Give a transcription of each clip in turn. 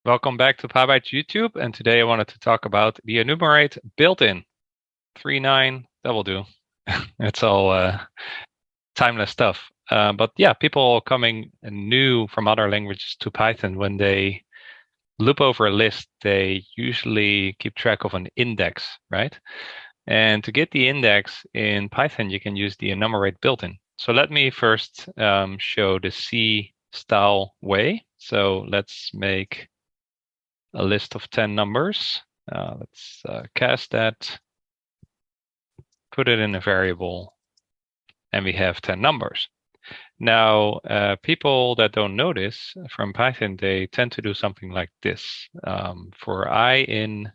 Welcome back to PyBytes YouTube, and today I wanted to talk about the enumerate built-in. 3.9, that will do. It's all timeless stuff. But yeah, people coming new from other languages to Python, when they loop over a list, they usually keep track of an index, right? And to get the index in Python, you can use the enumerate built-in. So let me first show the C style way. So let's make a list of 10 numbers. Let's cast that, put it in a variable, and we have 10 numbers. Now, people that don't know this from Python, they tend to do something like this. For I in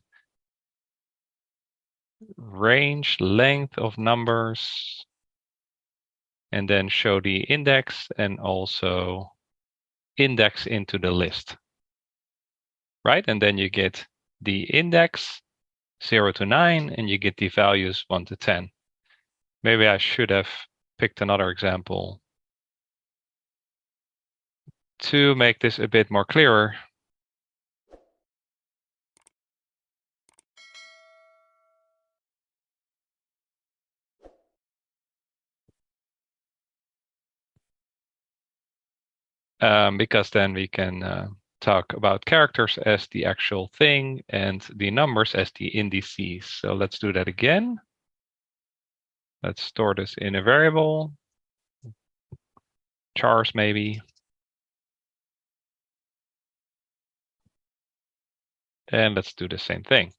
range length of numbers, and then show the index and also index into the list, right? And then you get the index 0 to 9, and you get the values 1 to 10. Maybe I should have picked another example to make this a bit more clearer. Because then we can talk about characters as the actual thing and the numbers as the indices. So let's do that again. Let's store this in a variable, chars maybe. And let's do the same thing.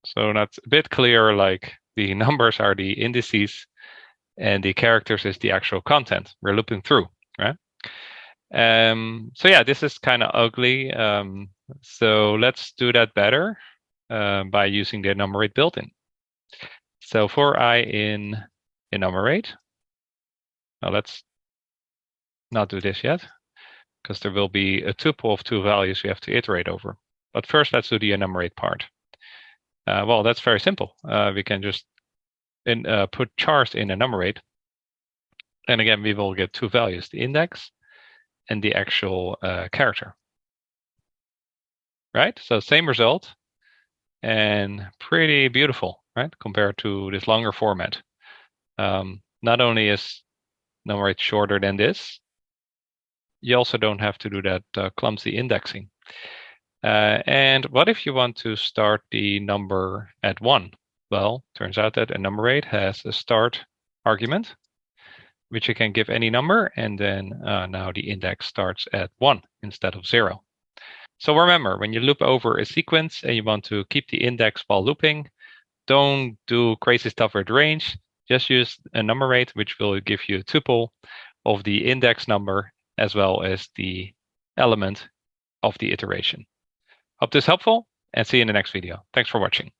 So that's a bit clearer, like the numbers are the indices and the characters is the actual content we're looping through, right? So yeah, this is kind of ugly. So let's do that better by using the enumerate built-in. So for I in enumerate, now let's not do this yet, because there will be a tuple of two values we have to iterate over. But first, let's do the enumerate part. Well, that's very simple. We can just put chars in enumerate. And again, we will get two values, the index and the actual character. Right? So same result and pretty beautiful, right? Compared to this longer format. Not only is enumerate shorter than this, you also don't have to do that clumsy indexing. And what if you want to start the number at 1? Well, turns out that enumerate has a start argument, which you can give any number, and then now the index starts at 1 instead of 0. So remember, when you loop over a sequence and you want to keep the index while looping, don't do crazy stuff with range. Just use enumerate, which will give you a tuple of the index number as well as the element of the iteration. Hope this is helpful, and see you in the next video. Thanks for watching.